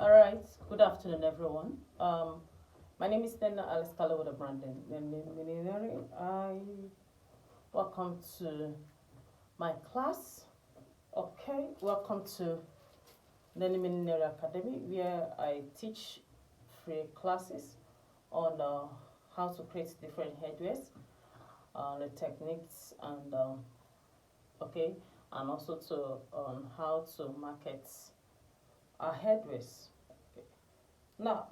All right. Good afternoon, everyone. My name is Nena Alice Kalawoda Brandon. I welcome to my class. Okay, welcome to Nenimineri Academy, where I teach free classes on how to create different headwears, the techniques, and okay, and also to how to market our headwears. Okay. Now,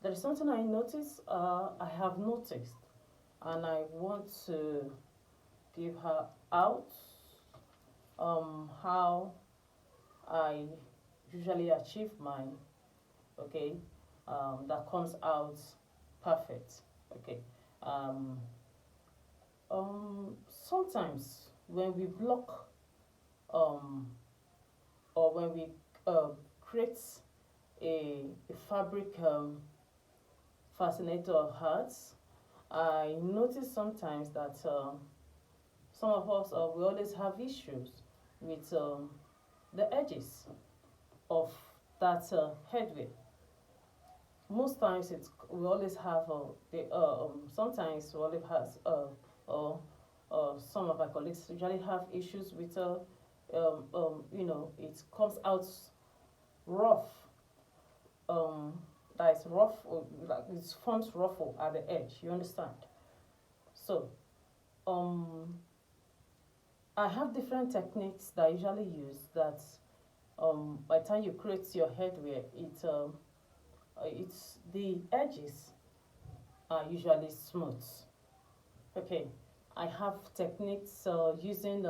there is something I noticed. I have noticed, and I want to give her out how I usually achieve mine. Okay, that comes out perfect. Okay. Um, Sometimes when we block um, or when we create a fabric fascinator of hearts, I notice sometimes that some of us we always have issues with the edges of that headwear. Most times we always have sometimes we always has or some of our colleagues usually have issues with it comes out rough, um, that is rough, or like it forms ruffle at the edge. You understand? So um, I have different techniques that I usually use. That by the time you create your headwear, it's the edges are usually smooth. Okay, I have techniques using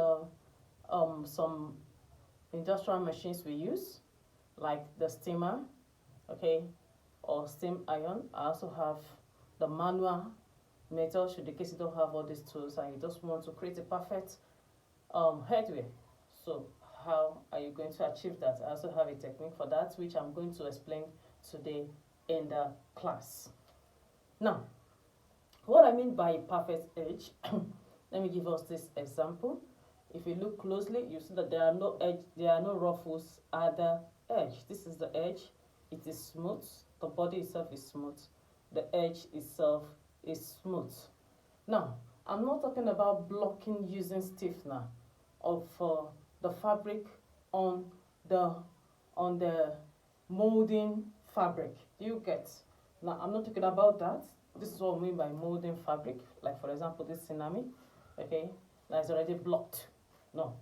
some industrial machines we use, like the steamer, okay, or steam iron. I also have the manual method, should the case you don't have all these tools and you just want to create a perfect headwear. So how are you going to achieve that? I also have a technique for that, which I'm going to explain today in the class. Now, what I mean by perfect edge, let me give us this example. If you look closely, you see that there are no ruffles at the edge. This is the edge. It is smooth. The body itself is smooth. The edge itself is smooth. Now, I'm not talking about blocking using stiffener of the fabric on the on the molding fabric. Do you get? Now, I'm not talking about that. This is what I mean by molding fabric. Like, for example, this tsunami, okay, that is already blocked. No,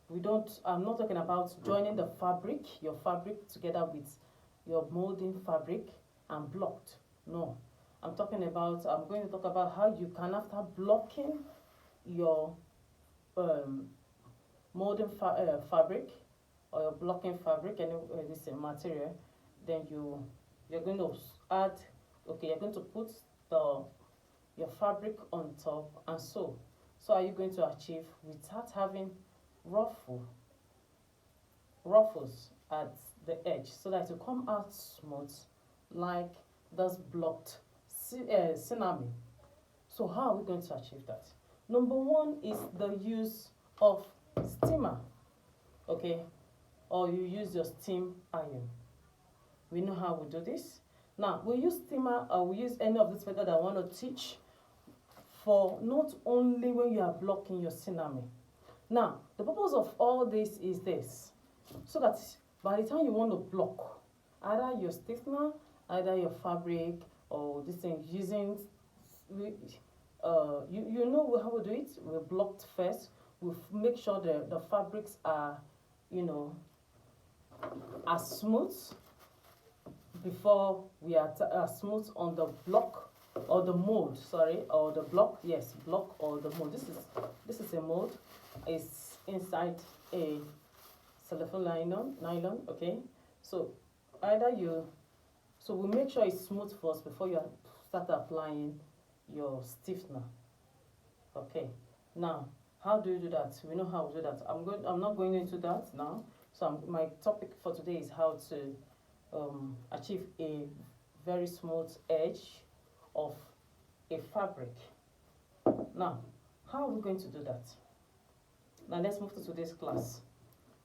we don't. I'm not talking about joining the fabric, your fabric, together with your molding fabric and blocked. No, I'm going to talk about how you can, after blocking your um, molding fabric or your blocking fabric, any this material, then you're going to add. Okay, you're going to put the your fabric on top and sew. So are you going to achieve without having ruffles at the edge, so that it will come out smooth like this blocked tsunami. So how are we going to achieve that? Number one is the use of steamer, okay, or you use your steam iron. We know how we do this. Now, we use steamer or we use any of this method I want to teach for not only when you are blocking your tsunami. Now, the purpose of all this is this, so that by the time you want to block either your stiffener, either your fabric, or this thing using, you know how we do it. We blocked first. We make sure the fabrics are, are smooth before we are smooth on the block or the mold. Sorry, or the block. Yes, block or the mold. This is a mold. It's inside a cellophane nylon. Okay, so either you, so we make sure it's smooth first before you start applying your stiffener. Okay, now how do you do that? We know how to do that. I'm not going into that now. So my topic for today is how to achieve a very smooth edge of a fabric. Now, how are we going to do that? Now let's move to today's class.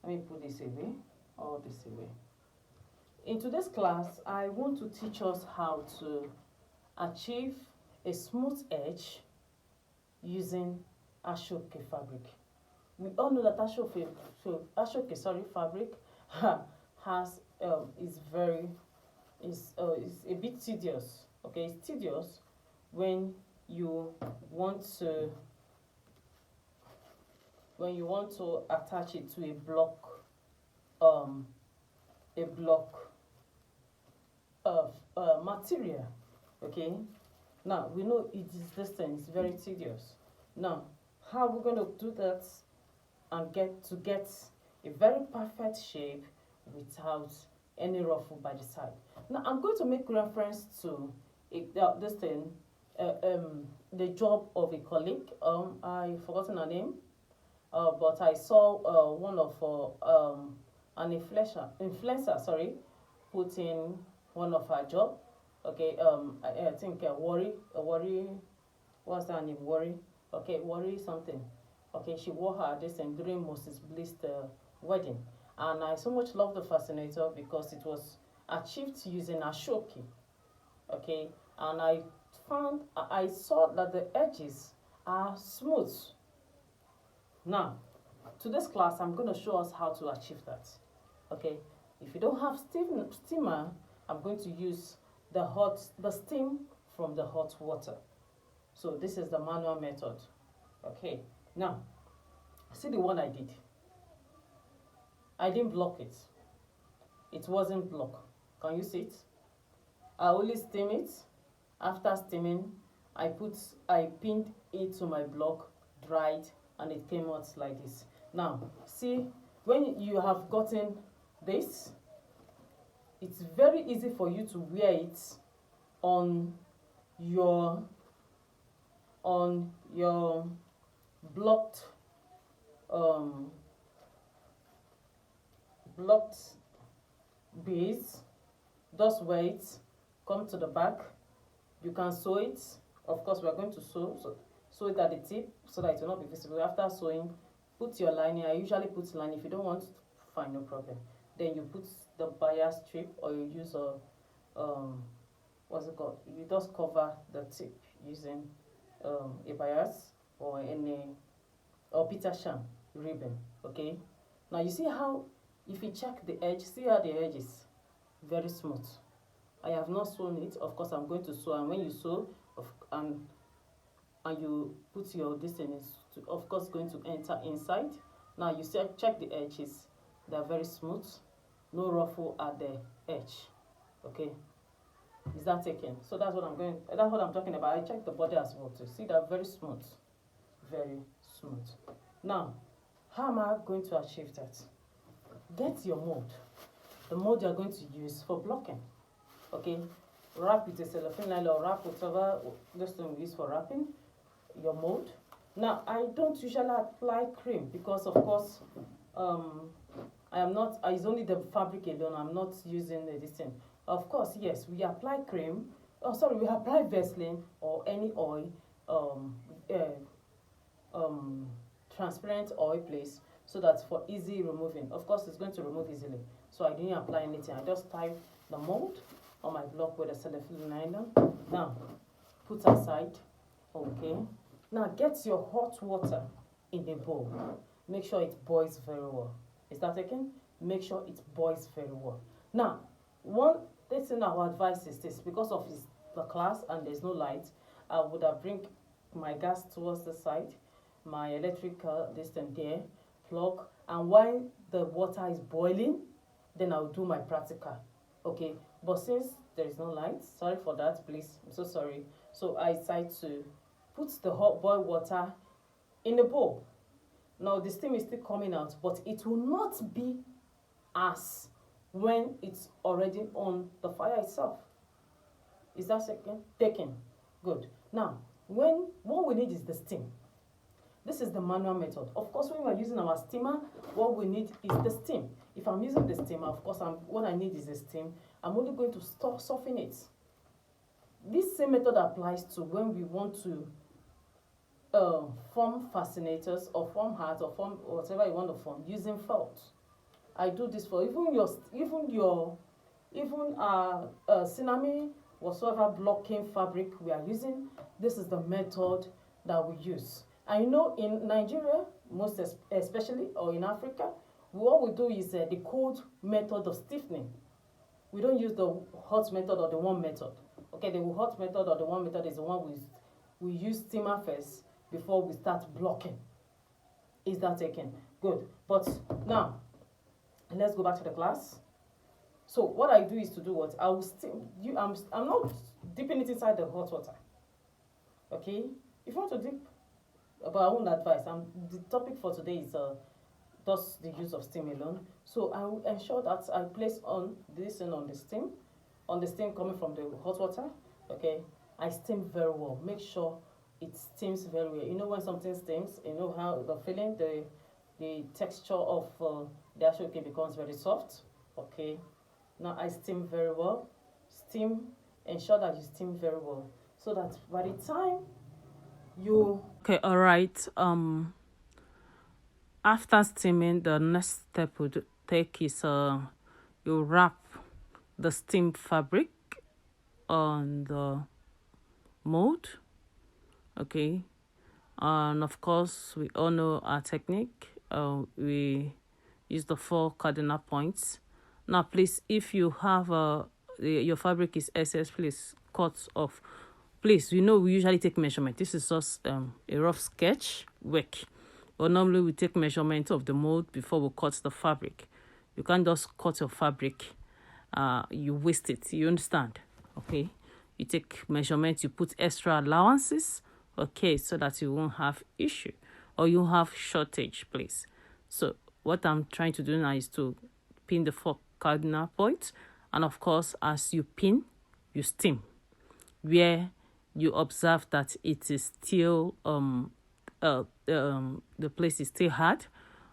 Let me put this away, all this away. In today's class, I want to teach us how to achieve a smooth edge using Asooke fabric. We all know that Asooke fabric has is a bit tedious. Okay, it's tedious when you want to attach it to um a block of material. Okay, now we know it is this thing is very tedious. Now, how we're going to do that and get a very perfect shape without any ruffle by the side. Now I'm going to make reference to this thing, the job of a colleague. I've forgotten her name, but I saw one of an influencer, sorry, put in one of her job. Okay, I think what's that name? Worry something. Okay, she wore her this thing during Moses Bliss wedding, and I so much love the fascinator because it was achieved using Asooke. Okay, and I saw that the edges are smooth. Now, today's class, I'm going to show us how to achieve that. Okay, if you don't have steamer, I'm going to use the steam from the hot water. So this is the manual method. Okay, now see the one I did. I didn't block it. It wasn't blocked. Can you see it? I only steam it. After steaming, I pinned it to my block, dried, and it came out like this. Now, see, when you have gotten this, it's very easy for you to wear it on your blocked blocked base. Just wear it, come to the back. You can sew it. Of course, we are going to sew it at the tip so that it will not be visible. After sewing, put your lining. I usually put lining. If you don't want, fine, no problem. Then you put the bias strip, or you use a what's it called? You just cover the tip using a bias or Peter Sham ribbon. Okay. Now you see how, if you check the edge, see how the edge is very smooth. I have not sewn it. Of course, I'm going to sew, and when you sew, and you put your distance, of course, going to enter inside. Now you see, check the edges; they are very smooth, no ruffle at the edge. Okay, is that taken? So that's what I'm talking about. I checked the body as well to see that very smooth, very smooth. Now, how am I going to achieve that? Get your mold. The mold you're going to use for blocking. Okay, wrap with a cellophane nylon, or wrap whatever this thing we use for wrapping your mold. Now, I don't usually apply cream because, of course, I am not. It's only the fabric alone. I'm not using this thing. Of course, yes, we apply cream. Oh, sorry, we apply Vaseline or any oil, transparent oil, please, so that for easy removing. Of course, it's going to remove easily. So I didn't apply anything. I just tied the mold on my block with a cellophane nylon. Now, put aside. Okay. Now get your hot water in a bowl. Make sure it boils very well. Is that taken? Make sure it boils very well. Now, one thing I would advise is this: because of the class and there's no light, I would have bring my gas towards the side, my electrical distance there, plug, and while the water is boiling, then I'll do my practical. Okay, but since there is no light, sorry for that, please, I'm so sorry. So I decide to put the hot boiled water in a bowl. Now the steam is still coming out, but it will not be as when it's already on the fire itself. Is that second taken? Good. Now, what we need is the steam. This is the manual method. Of course, when we are using our steamer, what we need is the steam. If I'm using the steamer, of course, what I need is the steam. I'm only going to soften it. This same method applies to when we want to form fascinators or form hearts or form whatever you want to form using felt. I do this for even your Even tsunami, whatsoever blocking fabric we are using, this is the method that we use. I know in Nigeria, most especially, or in Africa, what we do is the cold method of stiffening. We don't use the hot method or the warm method. Okay, the hot method or the warm method is the one we use steamer first before we start blocking. Is that taken? Good. But now, let's go back to the class. So what I do is to do what? I will steam you I'm not dipping it inside the hot water. Okay? If you want to dip, but I won't advise. The topic for today is just the use of steam alone. So I will ensure that I place on this thing on the steam coming from the hot water. Okay, I steam very well. Make sure it steams very well. You know when something steams, you know how the feeling, the texture of the Asooke becomes very soft. Okay, now I steam very well. Steam, ensure that you steam very well, so that by the time you okay, all right. After steaming, the next step would take is you wrap the steam fabric on the mold. Okay, and of course we all know our technique. We use the 4 cardinal points. Now, please, if you have your fabric is excess, please cut off. Please, we usually take measurement. This is just a rough sketch work. But normally we take measurement of the mold before we cut the fabric. You can't just cut your fabric. You waste it. You understand? Okay. You take measurement. You put extra allowances. Okay, so that you won't have issue or you have shortage, please. So what I'm trying to do now is to pin the 4 cardinal points, and of course, as you pin, you steam. Where you observe that it is still the place is still hard,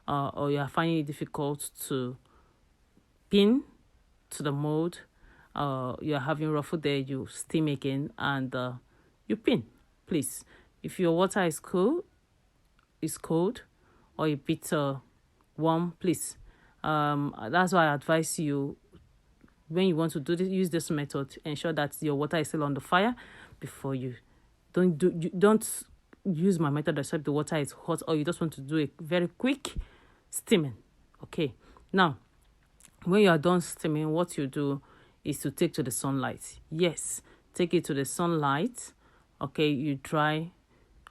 or you are finding it difficult to pin to the mold, you are having ruffle there, you steam again and you pin. Please, if your water is cold or a bit warm, please. That's why I advise you, when you want to use this method, ensure that your water is still on the fire before you don't use my method except the water is hot, or you just want to do a very quick steaming. Okay, now when you are done steaming, what you do is to take to the sunlight. Yes, take it to the sunlight. Okay, you dry.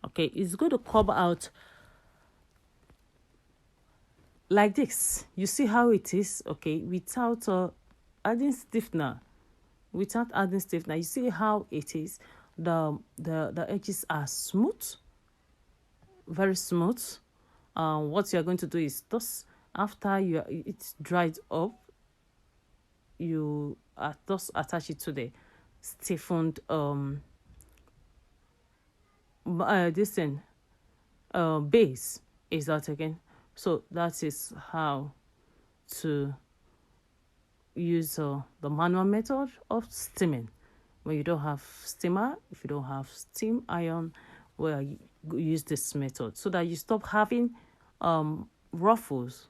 Okay, it's going to come out like this. You see how it is? Okay, without adding stiffener. You see how it is. The edges are smooth, very smooth. What you are going to do is just after it's dried up, you just attach it to the stiffened base. Is that again? So that is how to use the manual method of steaming. When you don't have steamer, if you don't have steam iron, well, you use this method so that you stop having ruffles